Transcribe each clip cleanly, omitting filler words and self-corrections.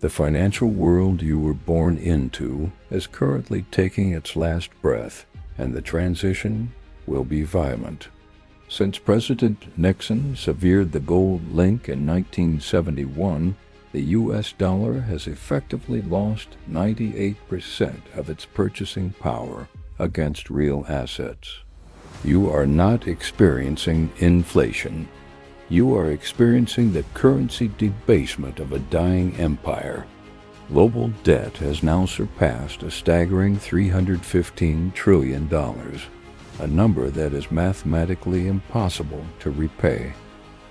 The financial world you were born into is currently taking its last breath, and the transition will be violent. Since President Nixon severed the gold link in 1971, the U.S. dollar has effectively lost 98% of its purchasing power against real assets. You are not experiencing inflation. You are experiencing the currency debasement of a dying empire. Global debt has now surpassed a staggering $315 trillion, a number that is mathematically impossible to repay.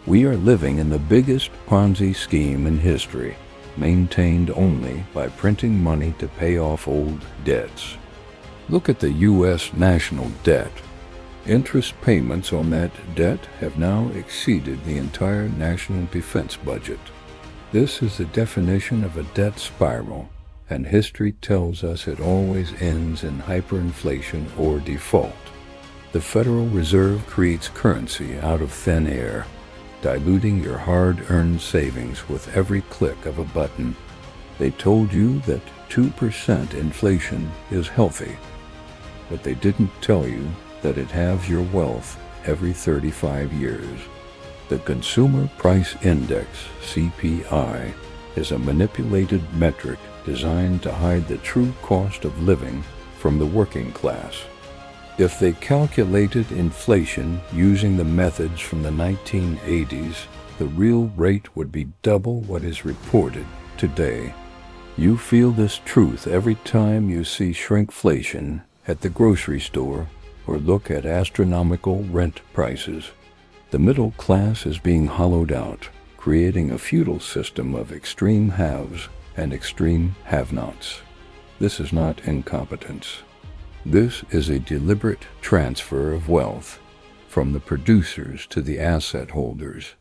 We are living in the biggest Ponzi scheme in history, maintained only by printing money to pay off old debts. Look at the U.S. national debt. Interest payments on that debt have now exceeded the entire national defense budget. This is the definition of a debt spiral, and history tells us it always ends in hyperinflation or default. The Federal Reserve creates currency out of thin air, diluting your hard-earned savings with every click of a button. They told you that 2% inflation is healthy, but they didn't tell you that it halves your wealth every 35 years. The Consumer Price Index, CPI, is a manipulated metric designed to hide the true cost of living from the working class. If they calculated inflation using the methods from the 1980s, the real rate would be double what is reported today. You feel this truth every time you see shrinkflation at the grocery store or look at astronomical rent prices. The middle class is being hollowed out, creating a feudal system of extreme haves and extreme have-nots. This is not incompetence. This is a deliberate transfer of wealth from the producers to the asset holders.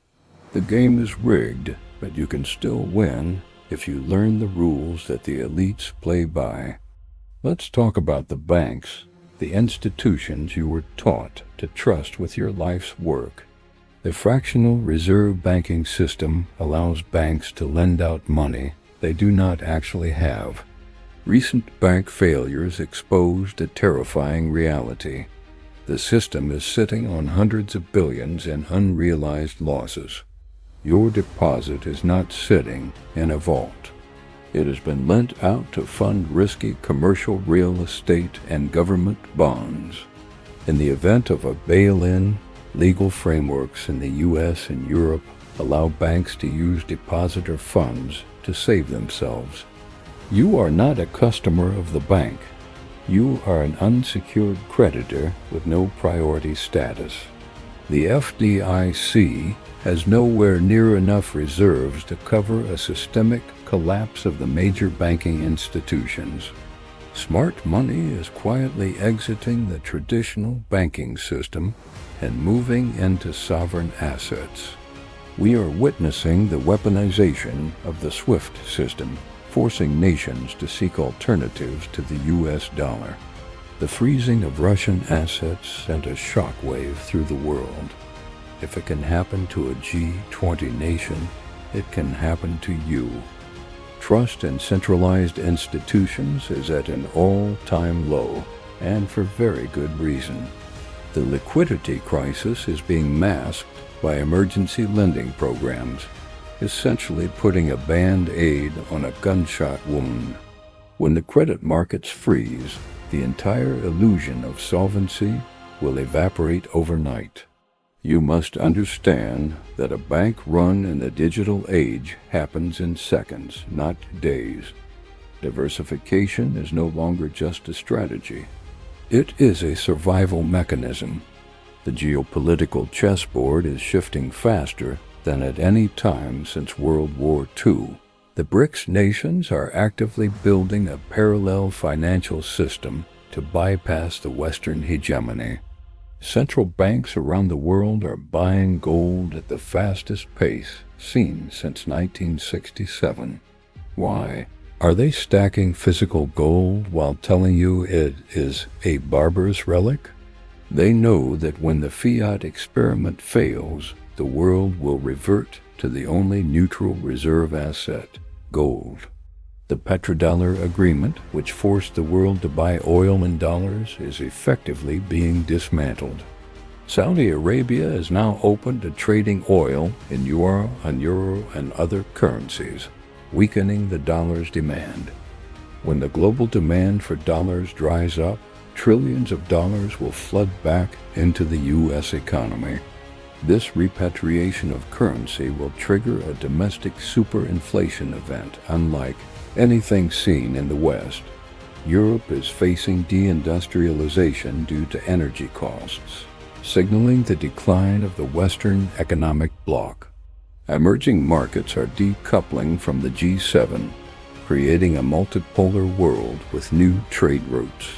The game is rigged, but you can still win if you learn the rules that the elites play by. Let's talk about the banks, the institutions you were taught to trust with your life's work. The fractional reserve banking system allows banks to lend out money they do not actually have. Recent bank failures exposed a terrifying reality. The system is sitting on hundreds of billions in unrealized losses. Your deposit is not sitting in a vault. It has been lent out to fund risky commercial real estate and government bonds. In the event of a bail-in, legal frameworks in the U.S. and Europe allow banks to use depositor funds to save themselves. You are not a customer of the bank. You are an unsecured creditor with no priority status. The FDIC has nowhere near enough reserves to cover a systemic collapse of the major banking institutions. Smart money is quietly exiting the traditional banking system and moving into sovereign assets. We are witnessing the weaponization of the SWIFT system, forcing nations to seek alternatives to the U.S. dollar. The freezing of Russian assets sent a shockwave through the world. If it can happen to a G20 nation, it can happen to you. Trust in centralized institutions is at an all-time low, and for very good reason. The liquidity crisis is being masked by emergency lending programs, essentially putting a band-aid on a gunshot wound. When the credit markets freeze, the entire illusion of solvency will evaporate overnight. You must understand that a bank run in the digital age happens in seconds, not days. Diversification is no longer just a strategy. It is a survival mechanism. The geopolitical chessboard is shifting faster than at any time since World War II. The BRICS nations are actively building a parallel financial system to bypass the Western hegemony. Central banks around the world are buying gold at the fastest pace seen since 1967. Why? Are they stacking physical gold while telling you it is a barbarous relic? They know that when the fiat experiment fails, the world will revert to the only neutral reserve asset, gold. The petrodollar agreement, which forced the world to buy oil in dollars, is effectively being dismantled. Saudi Arabia is now open to trading oil in euro and other currencies, weakening the dollar's demand. When the global demand for dollars dries up, trillions of dollars will flood back into the U.S. economy. This repatriation of currency will trigger a domestic superinflation event unlike anything seen in the West. Europe is facing deindustrialization due to energy costs, signaling the decline of the Western economic bloc. Emerging markets are decoupling from the G7, creating a multipolar world with new trade routes.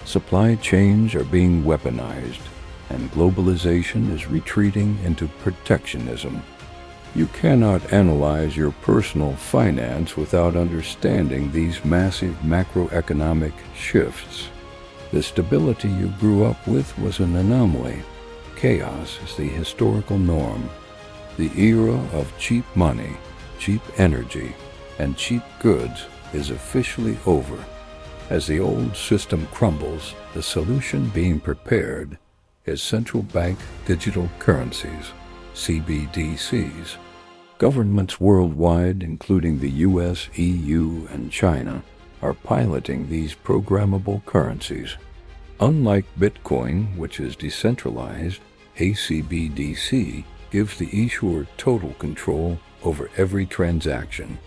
Supply chains are being weaponized, and globalization is retreating into protectionism. You cannot analyze your personal finance without understanding these massive macroeconomic shifts. The stability you grew up with was an anomaly. Chaos is the historical norm. The era of cheap money, cheap energy, and cheap goods is officially over. As the old system crumbles, the solution being prepared is central bank digital currencies, CBDCs. Governments worldwide, including the US, EU, and China, are piloting these programmable currencies. Unlike Bitcoin, which is decentralized, a CBDC gives the issuer total control over every transaction.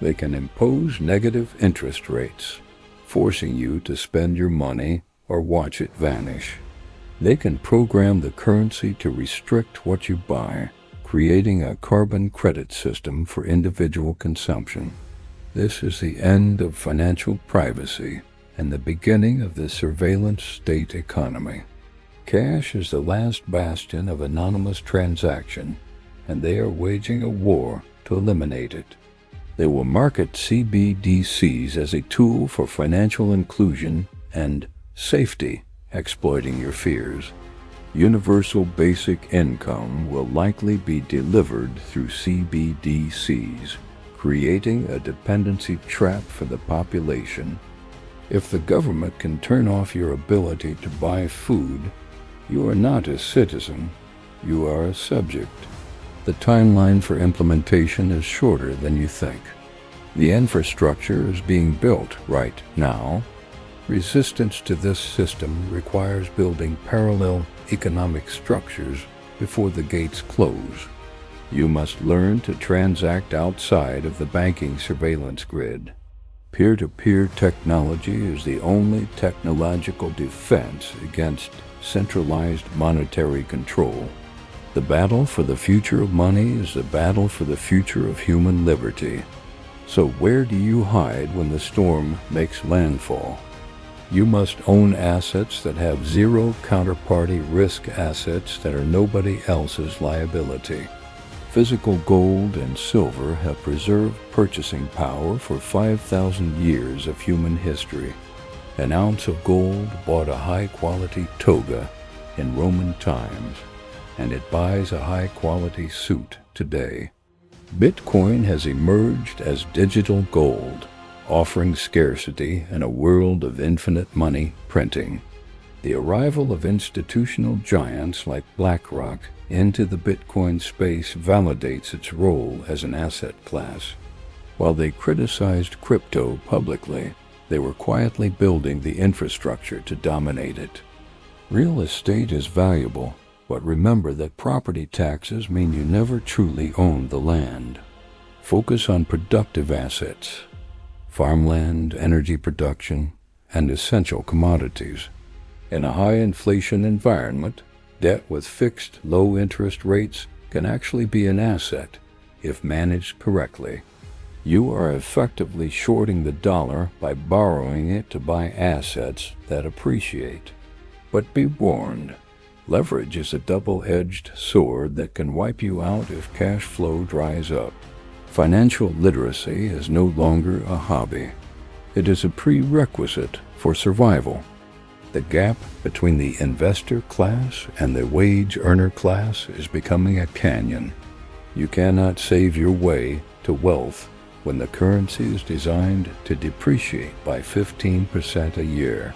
They can impose negative interest rates, forcing you to spend your money or watch it vanish. They can program the currency to restrict what you buy, creating a carbon credit system for individual consumption. This is the end of financial privacy and the beginning of the surveillance state economy. Cash is the last bastion of anonymous transaction, and they are waging a war to eliminate it. They will market CBDCs as a tool for financial inclusion and safety, exploiting your fears. Universal basic income will likely be delivered through CBDCs, creating a dependency trap for the population. If the government can turn off your ability to buy food, you are not a citizen, you are a subject. The timeline for implementation is shorter than you think. The infrastructure is being built right now. Resistance to this system requires building parallel economic structures before the gates close. You must learn to transact outside of the banking surveillance grid. Peer-to-peer technology is the only technological defense against centralized monetary control. The battle for the future of money is the battle for the future of human liberty. So where do you hide when the storm makes landfall? You must own assets that have zero counterparty risk, assets that are nobody else's liability. Physical gold and silver have preserved purchasing power for 5,000 years of human history. An ounce of gold bought a high-quality toga in Roman times, and it buys a high-quality suit today. Bitcoin has emerged as digital gold, offering scarcity in a world of infinite money printing. The arrival of institutional giants like BlackRock into the Bitcoin space validates its role as an asset class. While they criticized crypto publicly, they were quietly building the infrastructure to dominate it. Real estate is valuable, but remember that property taxes mean you never truly own the land. Focus on productive assets, farmland, energy production, and essential commodities. In a high-inflation environment, debt with fixed, low-interest rates can actually be an asset if managed correctly. You are effectively shorting the dollar by borrowing it to buy assets that appreciate. But be warned, leverage is a double-edged sword that can wipe you out if cash flow dries up. Financial literacy is no longer a hobby. It is a prerequisite for survival. The gap between the investor class and the wage earner class is becoming a canyon. You cannot save your way to wealth when the currency is designed to depreciate by 15% a year.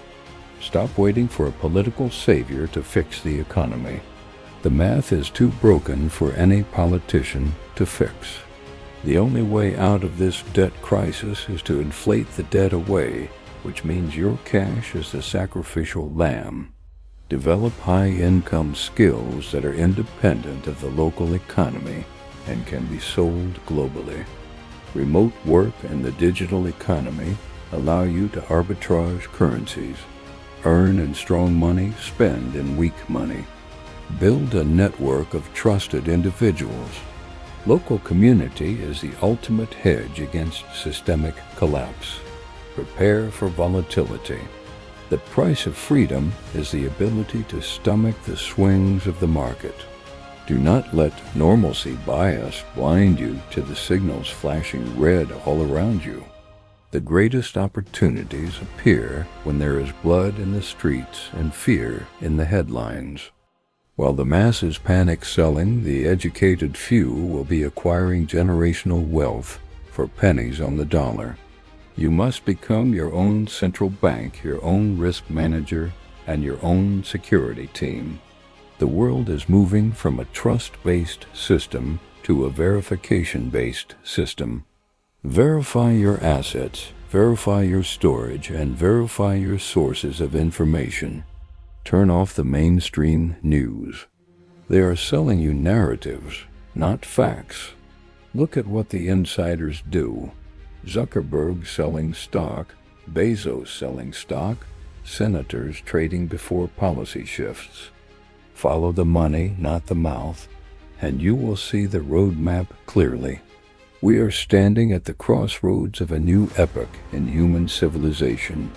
Stop waiting for a political savior to fix the economy. The math is too broken for any politician to fix. The only way out of this debt crisis is to inflate the debt away, which means your cash is the sacrificial lamb. Develop high-income skills that are independent of the local economy and can be sold globally. Remote work and the digital economy allow you to arbitrage currencies. Earn in strong money, spend in weak money. Build a network of trusted individuals. Local community is the ultimate hedge against systemic collapse. Prepare for volatility. The price of freedom is the ability to stomach the swings of the market. Do not let normalcy bias blind you to the signals flashing red all around you. The greatest opportunities appear when there is blood in the streets and fear in the headlines. While the masses panic selling, the educated few will be acquiring generational wealth for pennies on the dollar. You must become your own central bank, your own risk manager, and your own security team. The world is moving from a trust-based system to a verification-based system. Verify your assets, verify your storage, and verify your sources of information. Turn off the mainstream news. They are selling you narratives, not facts. Look at what the insiders do. Zuckerberg selling stock, Bezos selling stock, senators trading before policy shifts. Follow the money, not the mouth, and you will see the roadmap clearly. We are standing at the crossroads of a new epoch in human civilization.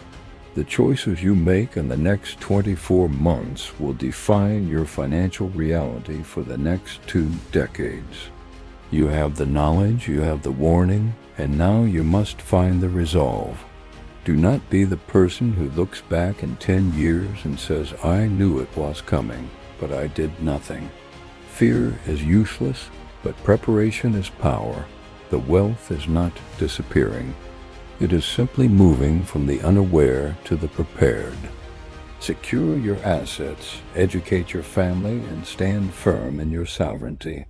The choices you make in the next 24 months will define your financial reality for the next 2 decades. You have the knowledge, you have the warning, and now you must find the resolve. Do not be the person who looks back in 10 years and says, "I knew it was coming, but I did nothing." Fear is useless, but preparation is power. The wealth is not disappearing. It is simply moving from the unaware to the prepared. Secure your assets, educate your family, and stand firm in your sovereignty.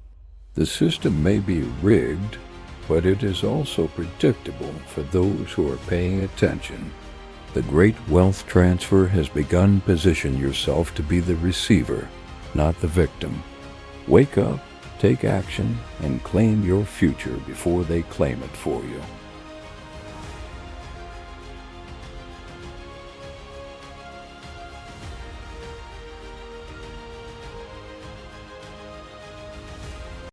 The system may be rigged, but it is also predictable for those who are paying attention. The great wealth transfer has begun. Position yourself to be the receiver, not the victim. Wake up, take action, and claim your future before they claim it for you.